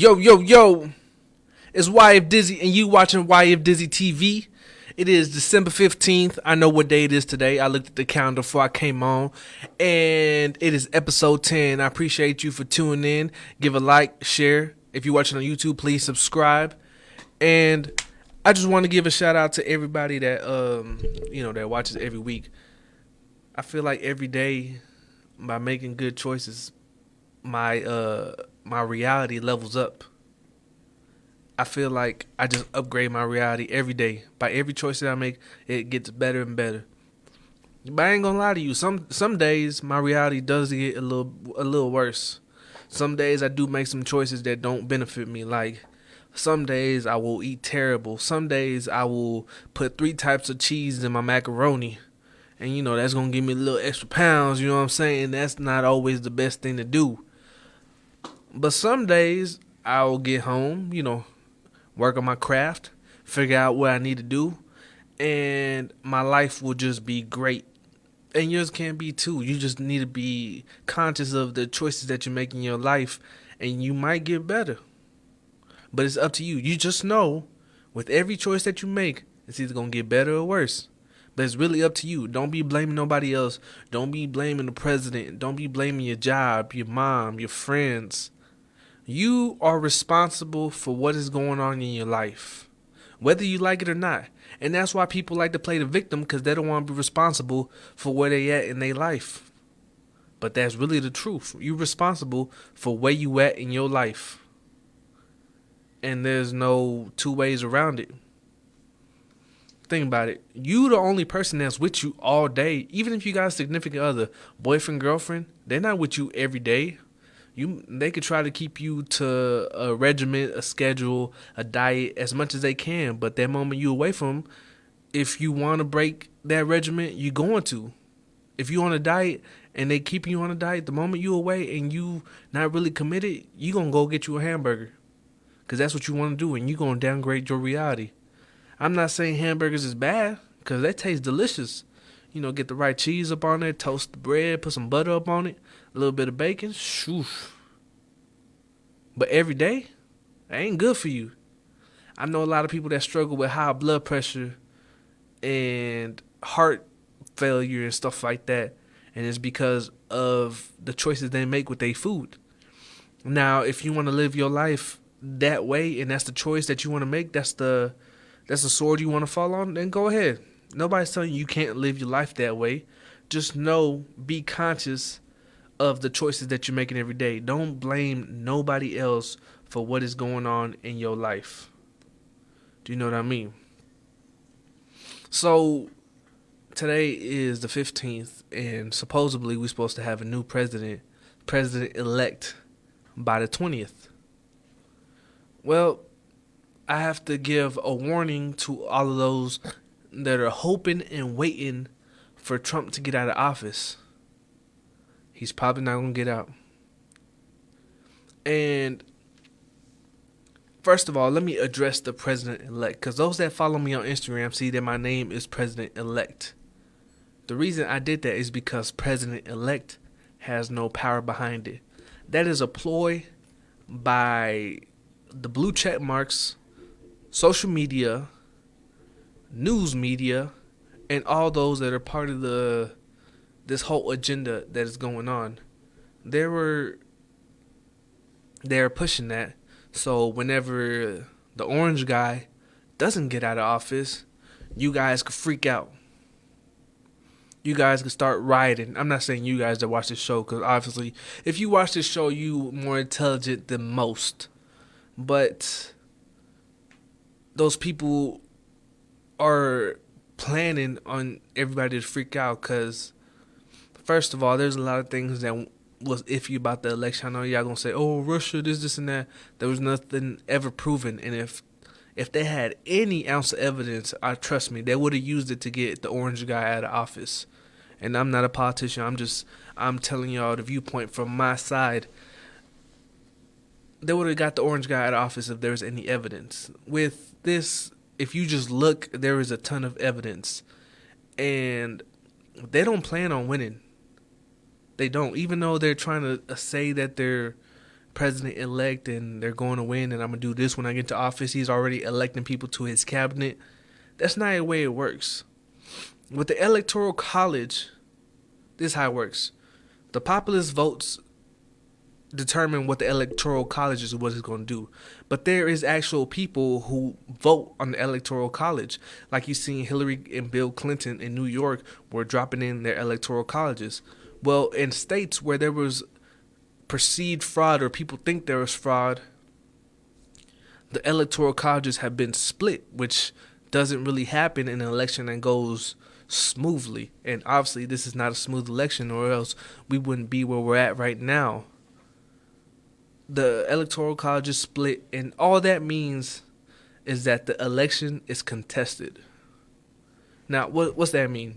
Yo, yo, yo. It's YF Dizzy, and you watching YF Dizzy TV. It is December 15th. I know what day it is today. I looked at the calendar before I came on, and it is episode 10. I appreciate you for tuning in. Give a like, share. If you're watching on YouTube, please subscribe. And I just want to give a shout out to everybody that that watches every week. I feel like every day, by making good choices, my reality levels up. I feel like I just upgrade my reality every day. By every choice that I make, it gets better and better. But I ain't gonna lie to you. Some days my reality does get a little worse. Some days I do make some choices that don't benefit me. Like some days I will eat terrible. Some days I will put 3 types of cheese in my macaroni. And that's gonna give me a little extra pounds, you know what I'm saying? That's not always the best thing to do. But some days I'll get home, work on my craft, figure out what I need to do, and my life will just be great. And yours can be too. You just need to be conscious of the choices that you make in your life, and you might get better. But it's up to you. You just know with every choice that you make, it's either going to get better or worse. But it's really up to you. Don't be blaming nobody else. Don't be blaming the president. Don't be blaming your job, your mom, your friends. You are responsible for what is going on in your life, whether you like it or not. And that's why people like to play the victim, because they don't want to be responsible for where they at in their life. But that's really the truth. You're responsible for where you at in your life. And there's no two ways around it. Think about it. You the only person that's with you all day. Even if you got a significant other, boyfriend, girlfriend, they're not with you every day. They could try to keep you to a regimen, a schedule, a diet as much as they can. But that moment you away from them, if you want to break that regimen, you're going to. If you on a diet and they keep you on a diet, the moment you away and you not really committed, you going to go get you a hamburger. Because that's what you want to do, and you're going to downgrade your reality. I'm not saying hamburgers is bad, because they taste delicious. Get the right cheese up on there, toast the bread, put some butter up on it, a little bit of bacon. Shoo. But every day, that ain't good for you. I know a lot of people that struggle with high blood pressure and heart failure and stuff like that. And it's because of the choices they make with their food. Now, if you want to live your life that way, and that's the choice that you want to make, that's the sword you want to fall on, then go ahead. Nobody's telling you can't live your life that way. Just be conscious of the choices that you're making every day. Don't blame nobody else for what is going on in your life. Do you know what I mean? So, today is the 15th, and supposedly we're supposed to have a new president-elect by the 20th. Well, I have to give a warning to all of those that are hoping and waiting for Trump to get out of office. He's probably not going to get out. And first of all, let me address the president-elect, because those that follow me on Instagram see that my name is president-elect. The reason I did that is because president-elect has no power behind it. That is a ploy by the blue check marks, social media, news media, and all those that are part of this whole agenda that is going on. They're pushing that. So whenever the orange guy doesn't get out of office, you guys could freak out. You guys could start rioting. I'm not saying you guys that watch this show, because obviously if you watch this show, you more intelligent than most. But those people are planning on everybody to freak out, because first of all, there's a lot of things that was iffy about the election. I know y'all gonna say, oh, Russia, this and that. There was nothing ever proven. And if they had any ounce of evidence, trust me, they would have used it to get the orange guy out of office. And I'm not a politician. I'm telling y'all the viewpoint from my side. They would have got the orange guy out of office if there was any evidence. With this, if you just look, there is a ton of evidence. And they don't plan on winning. They don't. Even though they're trying to say that they're president elect and they're going to win and I'm going to do this when I get to office. He's already electing people to his cabinet. That's not the way it works. With the Electoral College, this is how it works. The populist votes determine what the Electoral College is, what it's going to do. But there is actual people who vote on the Electoral College. Like you seen Hillary and Bill Clinton in New York were dropping in their Electoral Colleges. Well, in states where there was perceived fraud or people think there was fraud, the Electoral Colleges have been split, which doesn't really happen in an election that goes smoothly. And obviously this is not a smooth election, or else we wouldn't be where we're at right now. The Electoral College is split, and all that means is that the election is contested. Now, what's that mean?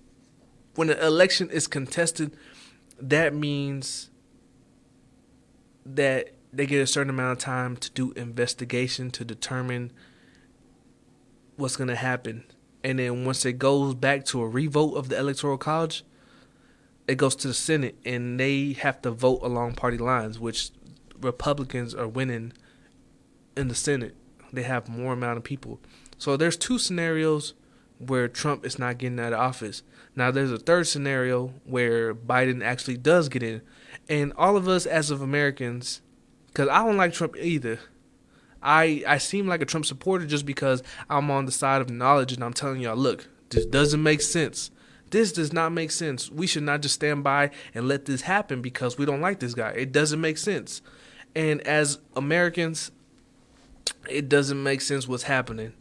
When the election is contested, that means that they get a certain amount of time to do investigation to determine what's going to happen. And then once it goes back to a revote of the Electoral College, it goes to the Senate, and they have to vote along party lines, which Republicans are winning in the Senate. They have more amount of people. So there's two scenarios where Trump is not getting out of office. Now there's a third scenario where Biden actually does get in. And all of us as of Americans, because I don't like Trump either. I seem like a Trump supporter just because I'm on the side of knowledge and I'm telling y'all, look, this doesn't make sense. This does not make sense. We should not just stand by and let this happen because we don't like this guy. It doesn't make sense. And as Americans, it doesn't make sense what's happening.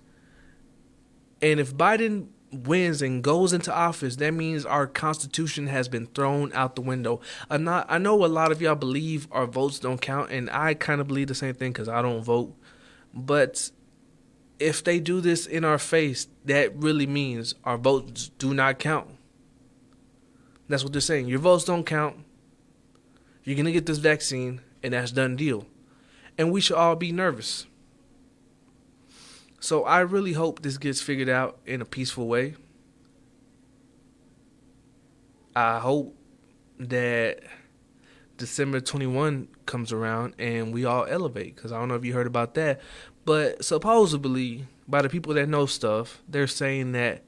And if Biden wins and goes into office, that means our Constitution has been thrown out the window. I know a lot of y'all believe our votes don't count, and I kind of believe the same thing because I don't vote. But if they do this in our face, that really means our votes do not count. That's what they're saying. Your votes don't count. You're going to get this vaccine, and that's done deal. And we should all be nervous. So I really hope this gets figured out in a peaceful way. I hope that December 21 comes around and we all elevate, because I don't know if you heard about that, but supposedly by the people that know stuff, they're saying that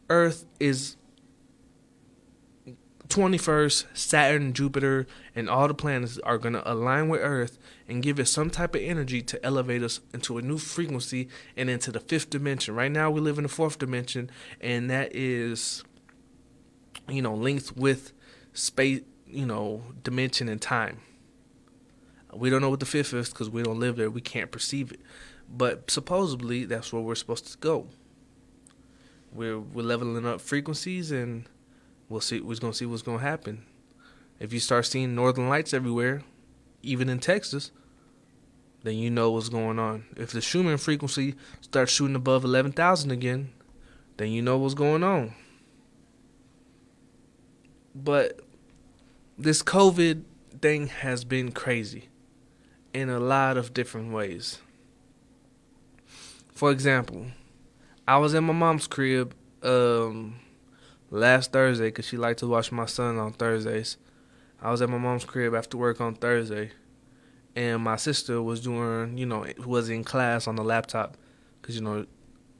Earth is 21st, Saturn, Jupiter, and all the planets are going to align with Earth and give it some type of energy to elevate us into a new frequency and into the fifth dimension. Right now we live in the fourth dimension, and that is, linked with space, dimension and time. We don't know what the fifth is because we don't live there. We can't perceive it. But supposedly that's where we're supposed to go. We're leveling up frequencies, and we'll see. We're gonna see what's gonna happen. If you start seeing northern lights everywhere, even in Texas, then you know what's going on. If the Schumann frequency starts shooting above 11,000 again, then you know what's going on. But this COVID thing has been crazy in a lot of different ways. For example, I was at my mom's crib last Thursday because she liked to watch my son on Thursdays. I was at my mom's crib after work on Thursday, and my sister was doing, was in class on the laptop because,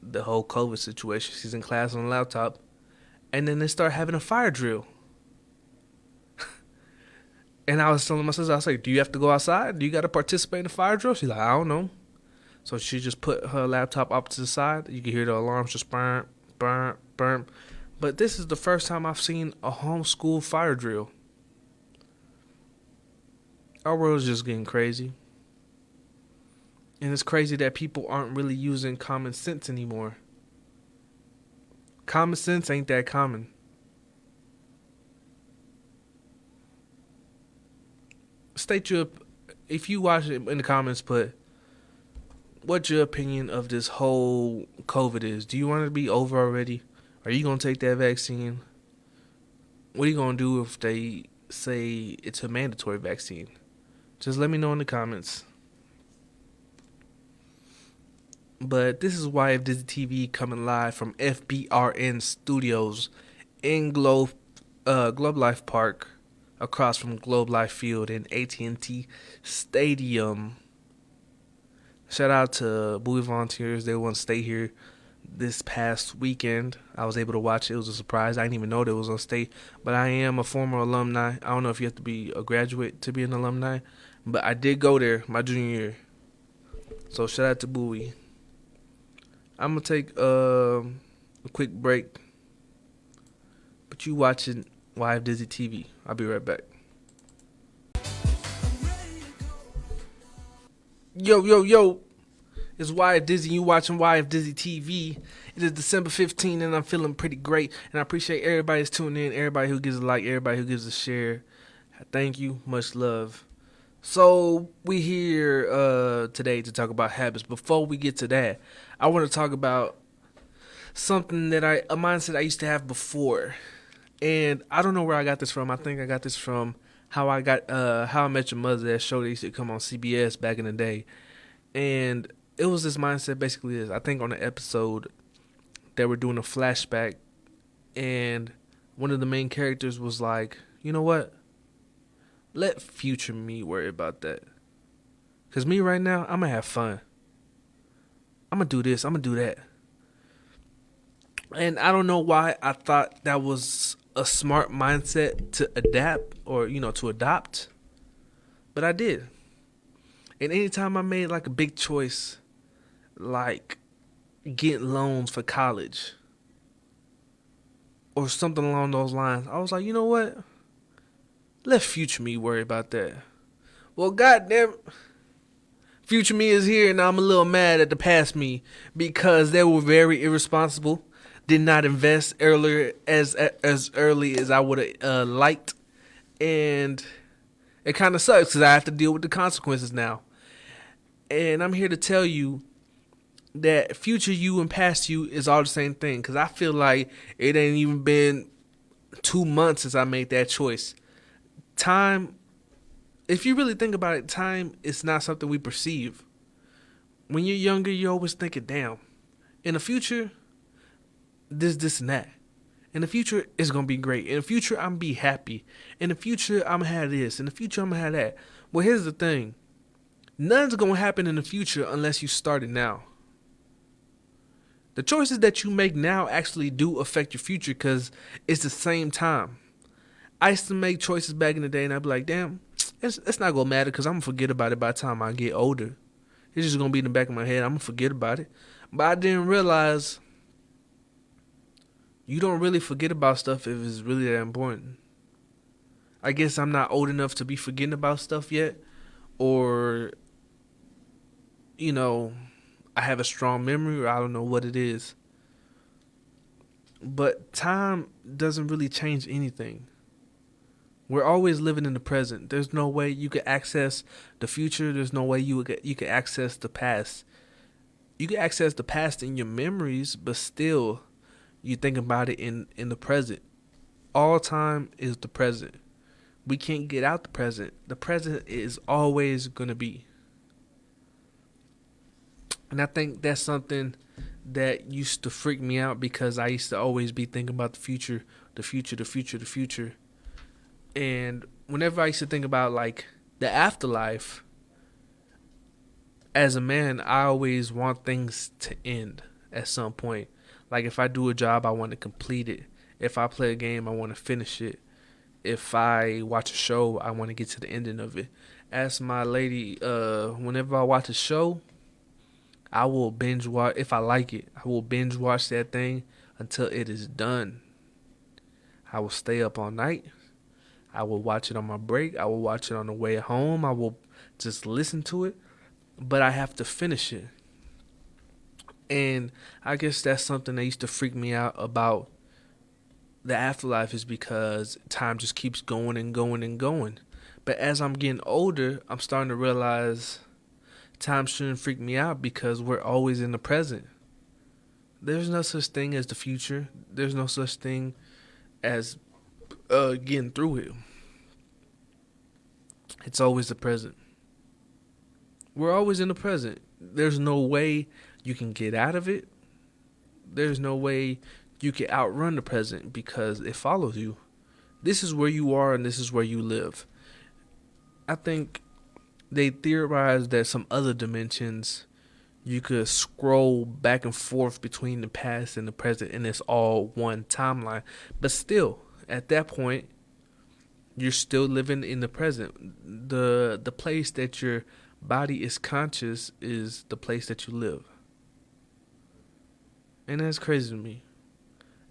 the whole COVID situation. She's in class on the laptop, and then they start having a fire drill. And I was telling my sister, I was like, do you have to go outside? Do you got to participate in the fire drill? She's like, I don't know. So she just put her laptop up to the side. You can hear the alarms just burn, burn, burn. But this is the first time I've seen a homeschool fire drill. Our world is just getting crazy. And it's crazy that people aren't really using common sense anymore. Common sense ain't that common. If you watch it in the comments, put what your opinion of this whole COVID is. Do you want it to be over already? Are you going to take that vaccine? What are you going to do if they say it's a mandatory vaccine? Just let me know in the comments. But this is why Disney TV coming live from FBRN Studios in Globe Life Park, across from Globe Life Field in AT&T Stadium. Shout out to Bowie Volunteers. They want to stay here this past weekend. I was able to watch it. It was a surprise. I didn't even know they was on state. But I am a former alumni. I don't know if you have to be a graduate to be an alumni. But I did go there my junior year. So shout out to Bowie. I'm going to take a quick break. But you watching Live Dizzy TV. I'll be right back. Yo. It's YF Dizzy. You watching YF Dizzy TV. It is December 15th, and I'm feeling pretty great. And I appreciate everybody that's tuning in, everybody who gives a like, everybody who gives a share. Thank you. Much love. So we here today to talk about habits. Before we get to that, I want to talk about something that a mindset I used to have before. And I don't know where I got this from. I think I got this from How I Met Your Mother, that show that used to come on CBS back in the day. And it was this mindset basically is, I think on the episode they were doing a flashback, and one of the main characters was like, you know what? Let future me worry about that. Because me right now, I'm going to have fun. I'm going to do this. I'm going to do that. And I don't know why I thought that was a smart mindset to adapt or, to adopt. But I did. And anytime I made like a big choice, like getting loans for college or something along those lines, I was like, you know what? Let future me worry about that. Well, goddamn, future me is here, and I'm a little mad at the past me because they were very irresponsible. Did not invest earlier as early as I would have liked, and it kind of sucks because I have to deal with the consequences now. And I'm here to tell you that future you and past you is all the same thing, because I feel like it ain't even been 2 months since I made that choice. Time, if you really think about it, time is not something we perceive. When you're younger, you're always thinking, damn, in the future, this, and that. In the future, it's going to be great. In the future, I'm going to be happy. In the future, I'm going to have this. In the future, I'm going to have that. Well, here's the thing. Nothing's going to happen in the future unless you start it now. The choices that you make now actually do affect your future because it's the same time. I used to make choices back in the day, and I'd be like, damn, it's not going to matter because I'm going to forget about it by the time I get older. It's just going to be in the back of my head. I'm going to forget about it. But I didn't realize you don't really forget about stuff if it's really that important. I guess I'm not old enough to be forgetting about stuff yet. Or, I have a strong memory, or I don't know what it is. But time doesn't really change anything. We're always living in the present. There's no way you can access the future. There's no way you can access the past. You can access the past in your memories, but still, you think about it in the present. All time is the present. We can't get out the present. The present is always going to be. And I think that's something that used to freak me out because I used to always be thinking about the future. And whenever I used to think about like the afterlife, as a man, I always want things to end at some point. Like if I do a job, I want to complete it. If I play a game, I want to finish it. If I watch a show, I want to get to the ending of it. As my lady, whenever I watch a show, I will binge watch. If I like it, I will binge watch that thing until it is done. I will stay up all night. I will watch it on my break. I will watch it on the way home. I will just listen to it. But I have to finish it. And I guess that's something that used to freak me out about the afterlife, is because time just keeps going and going and going. But as I'm getting older, I'm starting to realize time shouldn't freak me out because we're always in the present. There's no such thing as the future. There's no such thing as getting through it. It's always the present. We're always in the present. There's no way you can get out of it. There's no way you can outrun the present because it follows you. This is where you are and this is where you live. I think they theorized that some other dimensions you could scroll back and forth between the past and the present and it's all one timeline. But still, at that point, you're still living in the present. The place that your body is conscious is the place that you live. And that's crazy to me.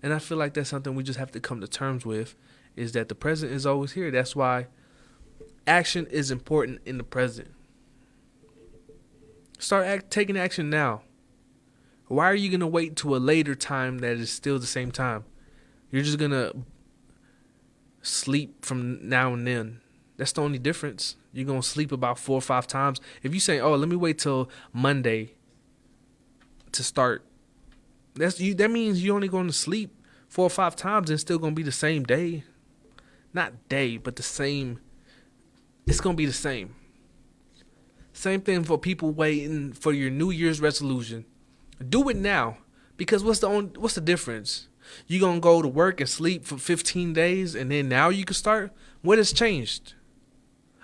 And I feel like that's something we just have to come to terms with, is that the present is always here. That's why action is important in the present. Start taking action now. Why are you going to wait to a later time that is still the same time? You're just going to sleep from now and then. That's the only difference. You're going to sleep about 4 or 5 times. If you say, oh, let me wait till Monday to start, that means you're only going to sleep 4 or 5 times and it's still going to be the same day. Not day, but the same. It's going to be the same. Same thing for people waiting for your New Year's resolution. Do it now. Because what's the difference? You gonna go to work and sleep for 15 days and then now you can start? What has changed?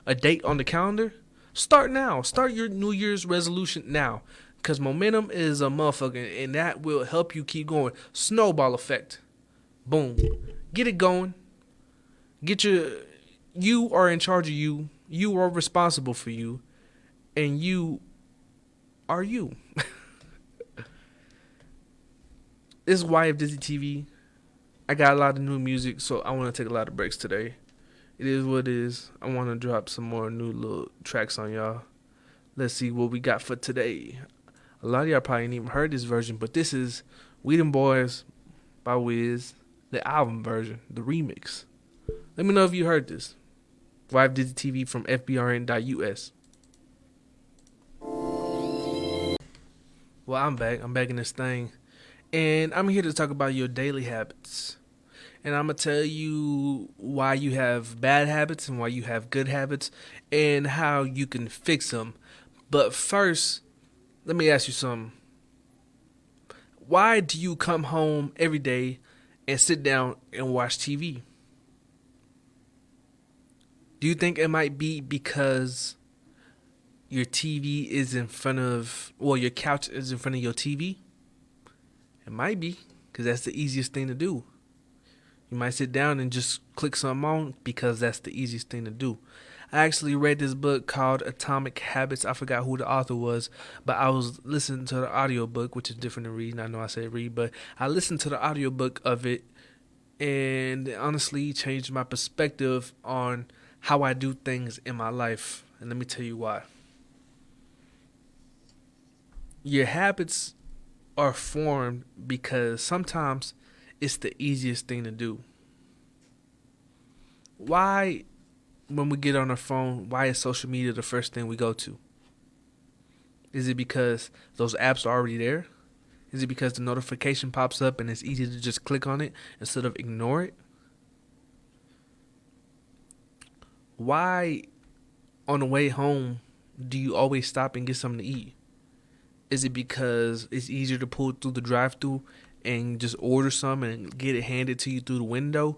A date on the calendar? Start now. Start your New Year's resolution now. Because momentum is a motherfucker and that will help you keep going. Snowball effect. Boom. Get it going. You are in charge of you. You are responsible for you. And you are you. This is YF Disney TV. I got a lot of new music, so I want to take a lot of breaks today. It is what it is. I want to drop some more new little tracks on y'all. Let's see what we got for today. A lot of y'all probably ain't even heard this version, but this is We Them Boys by Wiz, the album version, the remix. Let me know if you heard this. YF Disney TV from FBRN.US. Well, I'm back. I'm back in this thing. And I'm here to talk about your daily habits. And I'm going to tell you why you have bad habits and why you have good habits and how you can fix them. But first, let me ask you something. Why do you come home every day and sit down and watch TV? Do you think it might be because your TV is in front of, well, your couch is in front of your TV? It might be, because that's the easiest thing to do. You might sit down and just click something on because that's the easiest thing to do. I actually read this book called Atomic Habits. I forgot who the author was, but I was listening to the audiobook, which is different than reading. I know I said read, but I listened to the audiobook of it, and it honestly changed my perspective on how I do things in my life. And let me tell you why. Your habits are formed because sometimes it's the easiest thing to do. Why, when we get on our phone, why is social media the first thing we go to? Is it because those apps are already there? Is it because the notification pops up and it's easy to just click on it instead of ignore it? Why, on the way home, do you always stop and get something to eat? Is it because it's easier to pull through the drive-thru and just order some and get it handed to you through the window,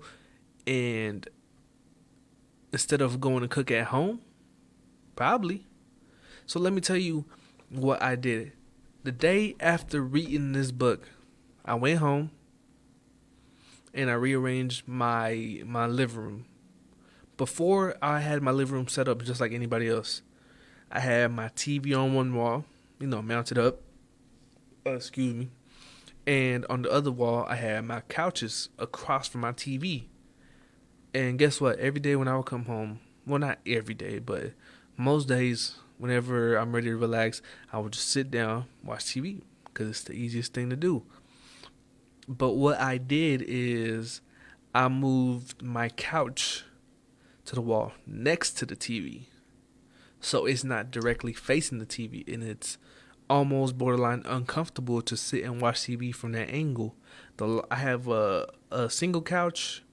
and instead of going to cook at home? Probably. So let me tell you what I did. The day after reading this book, I went home and I rearranged my living room. Before, I had my living room set up just like anybody else. I had my TV on one wall, mounted up. Excuse me. And on the other wall, I had my couches across from my TV. And guess what? Every day when I would come home, well, not every day, but most days, whenever I'm ready to relax, I would just sit down, watch TV, because it's the easiest thing to do. But what I did is I moved my couch to the wall next to the TV. So it's not directly facing the TV, and it's almost borderline uncomfortable to sit and watch TV from that angle. I have a single couch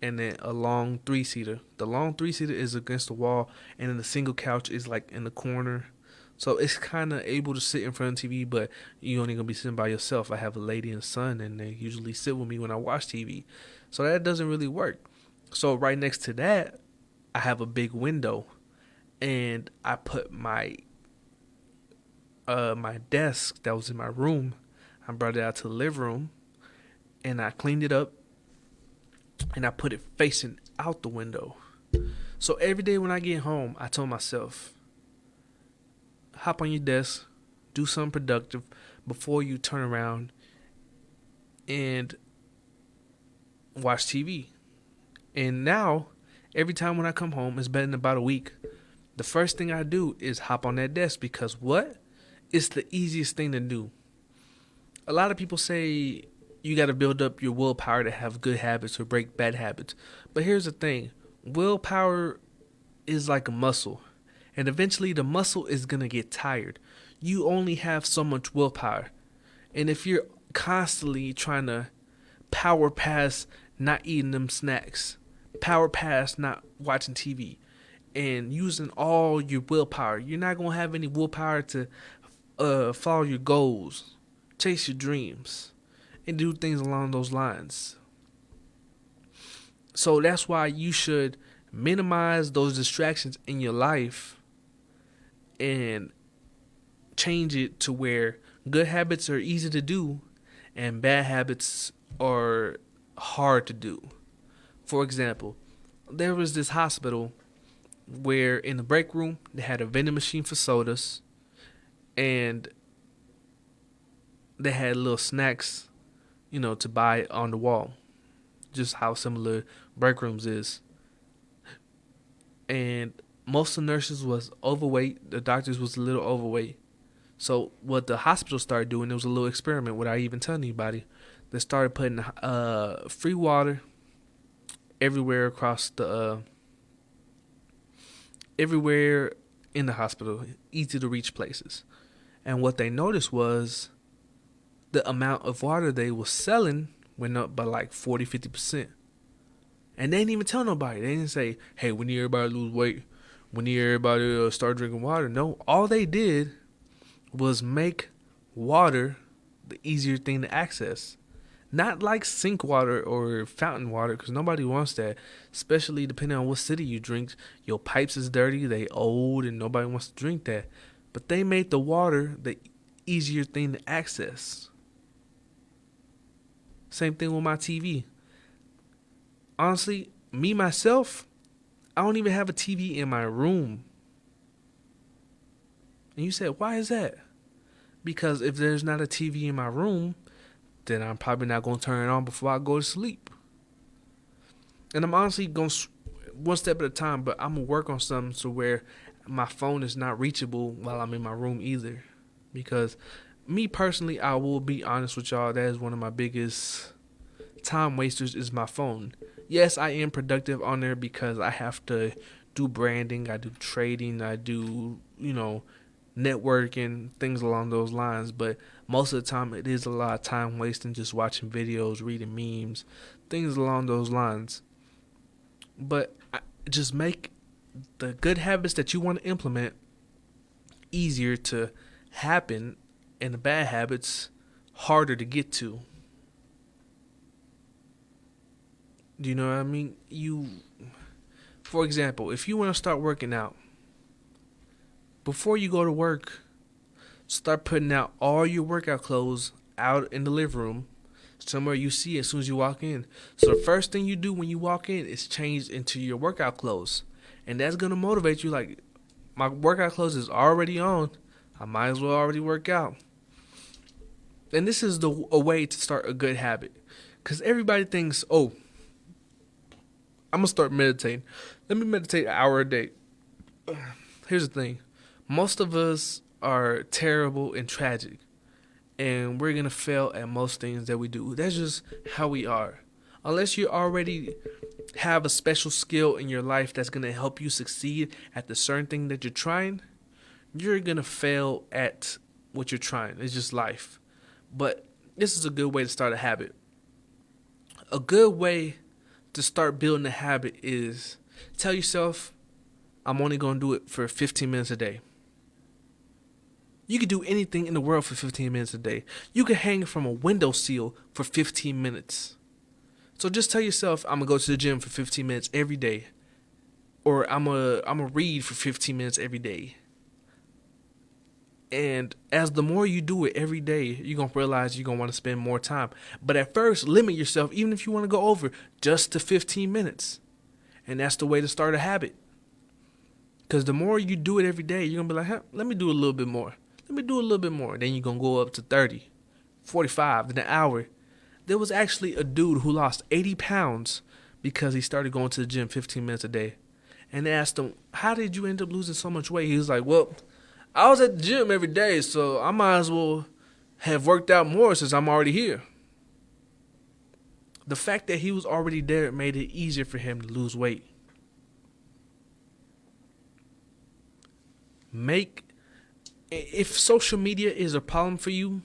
and then a long 3-seater. The long 3-seater is against the wall, and then the single couch is like in the corner. So it's kind of able to sit in front of TV, but you're only going to be sitting by yourself. I have a lady and son, and they usually sit with me when I watch TV. So that doesn't really work. So right next to that, I have a big window, and I put my desk that was in my room. I brought it out to the living room, and I cleaned it up, and I put it facing out the window. So every day when I get home, I told myself, hop on your desk, do something productive before you turn around and watch TV. And now, every time when I come home, it's been about a week, the first thing I do is hop on that desk because what? It's the easiest thing to do. A lot of people say you got to build up your willpower to have good habits or break bad habits. But here's the thing. Willpower is like a muscle. And eventually the muscle is going to get tired. You only have so much willpower. And if you're constantly trying to power past not eating them snacks, power past not watching TV, and using all your willpower, you're not going to have any willpower to follow your goals, chase your dreams, and do things along those lines. So that's why you should minimize those distractions in your life and change it to where good habits are easy to do and bad habits are hard to do. For example, there was this hospital where in the break room they had a vending machine for sodas, and they had little snacks, to buy on the wall. Just how similar break rooms is. And most of the nurses was overweight. The doctors was a little overweight. So what the hospital started doing, it was a little experiment without even telling anybody. They started putting free water everywhere across everywhere in the hospital, easy to reach places. And what they noticed was the amount of water they was selling went up by like 40-50%. And they didn't even tell nobody. They didn't say, hey, we need everybody to lose weight. We need everybody to start drinking water. No, all they did was make water the easier thing to access. Not like sink water or fountain water, because nobody wants that. Especially depending on what city you drink. Your pipes is dirty, they old, and nobody wants to drink that. But they made the water the easier thing to access. Same thing with my TV. Honestly, me, myself, I don't even have a TV in my room. And you said, why is that? Because if there's not a TV in my room, then I'm probably not going to turn it on before I go to sleep. And I'm honestly going one step at a time, but I'm going to work on something so where my phone is not reachable while I'm in my room either. Because me personally, I will be honest with y'all, that is one of my biggest time wasters is my phone. Yes, I am productive on there because I have to do branding, I do trading, I do, networking, things along those lines. But most of the time, it is a lot of time wasting just watching videos, reading memes, things along those lines. But just make the good habits that you want to implement easier to happen, and the bad habits harder to get to. Do you know what I mean? For example, if you want to start working out, before you go to work, start putting out all your workout clothes out in the living room, somewhere you see as soon as you walk in. So the first thing you do when you walk in is change into your workout clothes. And that's going to motivate you like, my workout clothes is already on. I might as well already work out. And this is a way to start a good habit. Because everybody thinks, oh, I'm going to start meditating. Let me meditate an hour a day. Here's the thing. Most of us are terrible and tragic. And we're going to fail at most things that we do. That's just how we are. Unless you already have a special skill in your life that's going to help you succeed at the certain thing that you're trying, you're going to fail at what you're trying. It's just life. But this is a good way to start a habit. A good way to start building a habit is tell yourself, I'm only going to do it for 15 minutes a day. You can do anything in the world for 15 minutes a day. You can hang from a windowsill for 15 minutes. So just tell yourself, I'm gonna go to the gym for 15 minutes every day, or I'm gonna read for 15 minutes every day. And as the more you do it every day, you're going to realize you're going to want to spend more time. But at first, limit yourself, even if you want to go over, just to 15 minutes. And that's the way to start a habit. Because the more you do it every day, you're going to be like, let me do a little bit more. Let me do a little bit more. Then you're going to go up to 30, 45, then an hour. There was actually a dude who lost 80 pounds because he started going to the gym 15 minutes a day. And they asked him, how did you end up losing so much weight? He was like, well, I was at the gym every day, so I might as well have worked out more since I'm already here. The fact that he was already there made it easier for him to lose weight. If social media is a problem for you,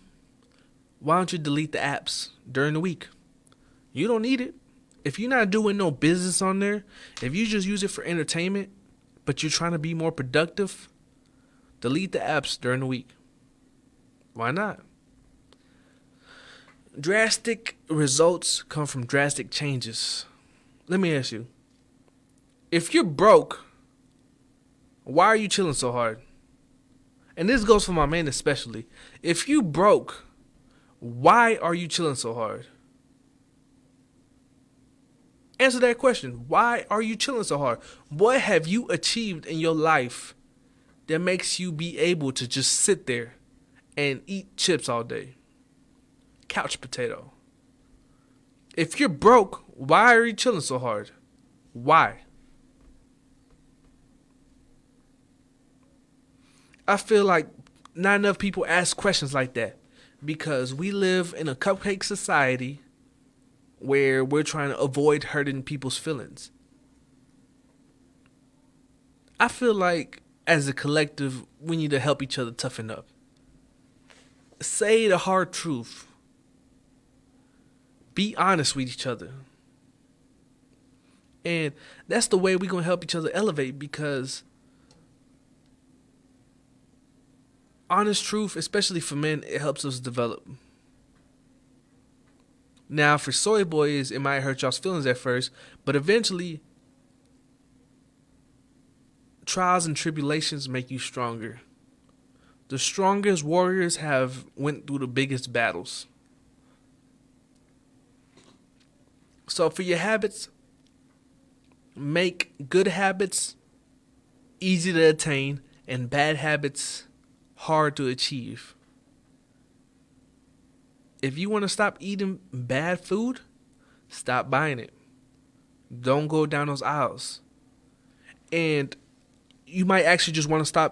why don't you delete the apps during the week? You don't need it. If you're not doing no business on there, if you just use it for entertainment, but you're trying to be more productive, delete the apps during the week. Why not? Drastic results come from drastic changes. Let me ask you. If you're broke, why are you chilling so hard? And this goes for my man especially. If you broke, why are you chilling so hard? Answer that question. Why are you chilling so hard? What have you achieved in your life that makes you be able to just sit there and eat chips all day? Couch potato. If you're broke, why are you chilling so hard? Why? I feel like not enough people ask questions like that because we live in a cupcake society where we're trying to avoid hurting people's feelings. I feel like as a collective, we need to help each other toughen up. Say the hard truth. Be honest with each other. And that's the way we're going to help each other elevate, because honest truth, especially for men, it helps us develop. Now, for soy boys, it might hurt y'all's feelings at first, but eventually, trials and tribulations make you stronger. The strongest warriors have went through the biggest battles. So for your habits, make good habits easy to attain and bad habits hard to achieve. If you want to stop eating bad food, stop buying it. Don't go down those aisles. And you might actually just want to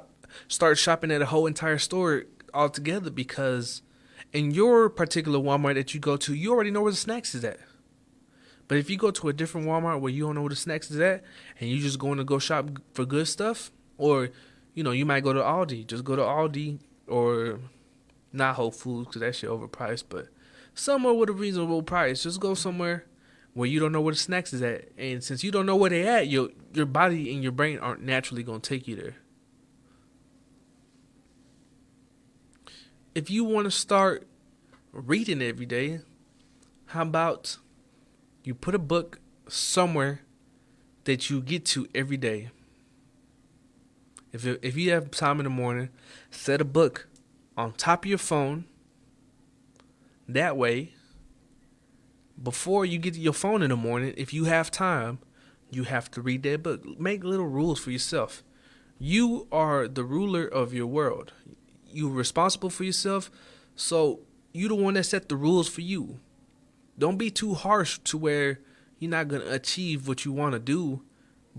start shopping at a whole entire store altogether, because in your particular Walmart that you go to, you already know where the snacks is at. But if you go to a different Walmart where you don't know where the snacks is at, and you're just going to go shop for good stuff, or, you might go to Aldi. Just go to Aldi, or not Whole Foods, because that shit overpriced, but somewhere with a reasonable price. Just go somewhere where you don't know where the snacks is at. And since you don't know where they at, your body and your brain aren't naturally going to take you there. If you want to start reading every day, how about you put a book somewhere that you get to every day? If you have time in the morning, set a book on top of your phone. That way, before you get to your phone in the morning, if you have time, you have to read that book. Make little rules for yourself. You are the ruler of your world. You're responsible for yourself, so you're the one that set the rules for you. Don't be too harsh to where you're not going to achieve what you want to do,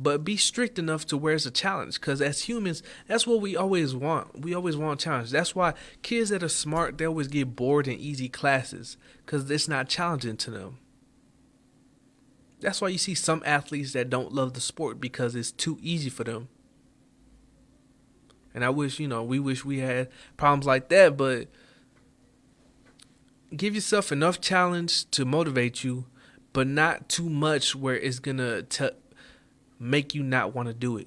but be strict enough to where it's a challenge. Because as humans, that's what we always want. We always want a challenge. That's why kids that are smart, they always get bored in easy classes, because it's not challenging to them. That's why you see some athletes that don't love the sport, because it's too easy for them. And I wish, we wish we had problems like that, but give yourself enough challenge to motivate you, but not too much where it's going to make you not want to do it.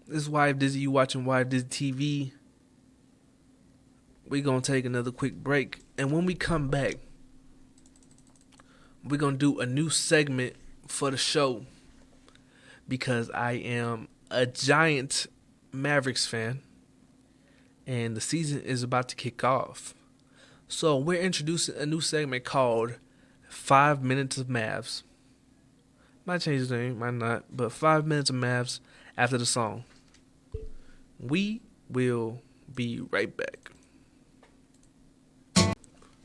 This is Why If Dizzy. You watching Why If Dizzy TV. We're going to take another quick break. And when we come back, we're gonna do a new segment for the show because I am a giant Mavericks fan and the season is about to kick off. So we're introducing a new segment called 5 Minutes of Mavs. Might change the name, might not, but 5 Minutes of Mavs after the song. We will be right back.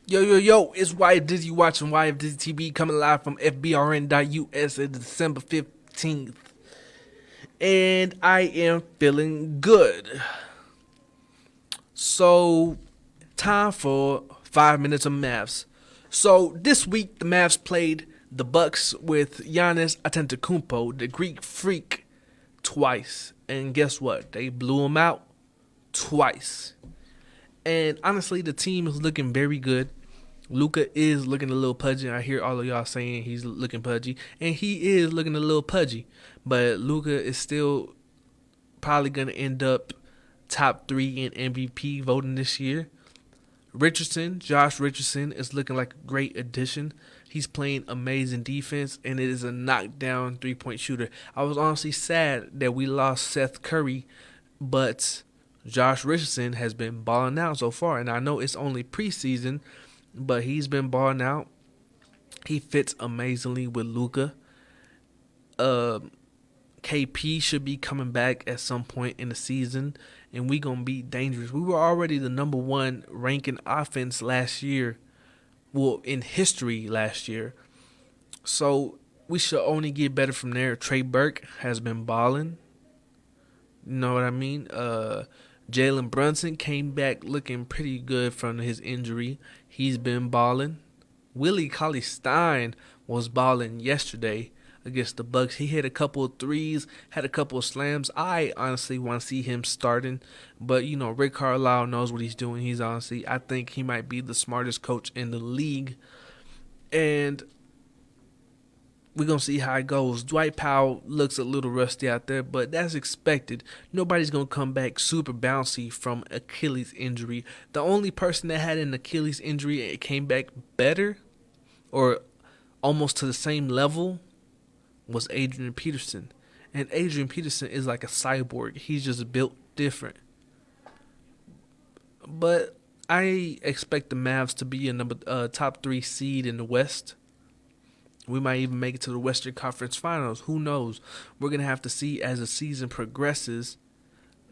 Yo, it's YF Dizzy watching YF Dizzy TV coming live from FBRN.US at December 15th. And I am feeling good. So, time for 5 Minutes of Mavs. So, this week the Mavs played the Bucks with Giannis Antetokounmpo, the Greek Freak, twice. And guess what? They blew him out twice. And honestly, the team is looking very good. Luka is looking a little pudgy. I hear all of y'all saying he's looking pudgy. And he is looking a little pudgy. But Luka is still probably going to end up top 3 in MVP voting this year. Josh Richardson is looking like a great addition. He's playing amazing defense, and it is a knockdown three-point shooter. I was honestly sad that we lost Seth Curry, but Josh Richardson has been balling out so far. And I know it's only preseason, but he's been balling out. He fits amazingly with Luka. KP should be coming back at some point in the season, and we going to be dangerous. We were already the number 1 ranking offense last year, well, in history last year. So we should only get better from there. Trey Burke has been balling. You know what I mean? Jalen Brunson came back looking pretty good from his injury. He's been balling. Willie Cauley-Stein was balling yesterday against the Bucks. He hit a couple of threes, had a couple of slams. I honestly want to see him starting, but you know, Rick Carlisle knows what he's doing. I think he might be the smartest coach in the league, and we're going to see how it goes. Dwight Powell looks a little rusty out there, but that's expected. Nobody's going to come back super bouncy from Achilles injury. The only person that had an Achilles injury and came back better or almost to the same level was Adrian Peterson. And Adrian Peterson is like a cyborg. He's just built different. But I expect the Mavs to be a top 3 seed in the West. We might even make it to the Western Conference Finals. Who knows? We're going to have to see as the season progresses.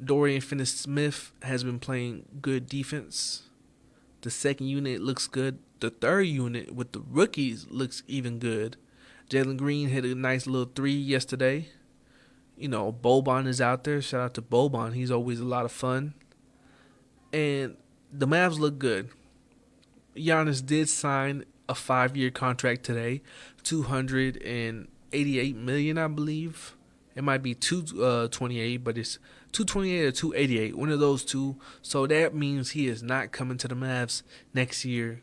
Dorian Finney-Smith has been playing good defense. The second unit looks good. The third unit with the rookies looks even good. Jalen Green hit a nice little 3 yesterday. You know, Boban is out there. Shout out to Boban. He's always a lot of fun. And the Mavs look good. Giannis did sign a 5-year contract today. $288 million, I believe. It might be 228, but it's 228 or 288. One of those two. So that means he is not coming to the Mavs next year.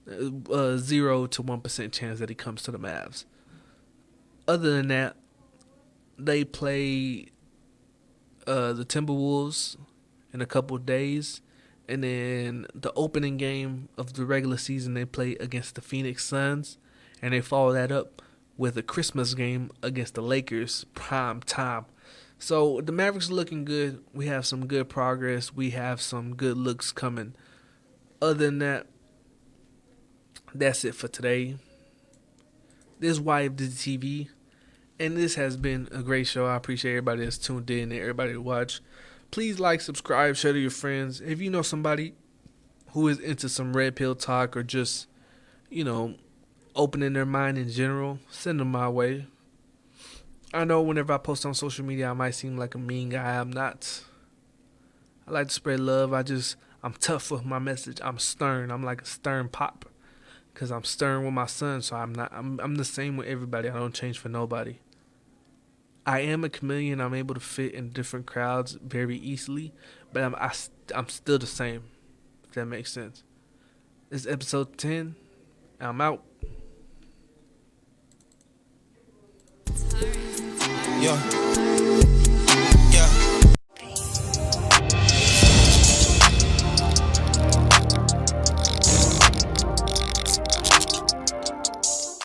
0 to 1% chance that he comes to the Mavs. Other than that, they play the Timberwolves in a couple of days, and then the opening game of the regular season they play against the Phoenix Suns, and they follow that up with a Christmas game against the Lakers, prime time. So the Mavericks are looking good. We have some good progress. We have some good looks coming. Other than that, that's it for today. This is YF Dizzy TV, and this has been a great show. I appreciate everybody that's tuned in and everybody that watch. Please like, subscribe, share to your friends. If you know somebody who is into some red pill talk or just, you know, opening their mind in general, send them my way. I know whenever I post on social media, I might seem like a mean guy. I'm not. I like to spread love. I'm tough with my message. I'm stern. I'm like a stern pop. Because I'm stern with my son, so I'm the same with everybody. I don't change for nobody. I am a chameleon. I'm able to fit in different crowds very easily, but I'm still the same, if that makes sense. This is episode 10. I'm out. Yeah.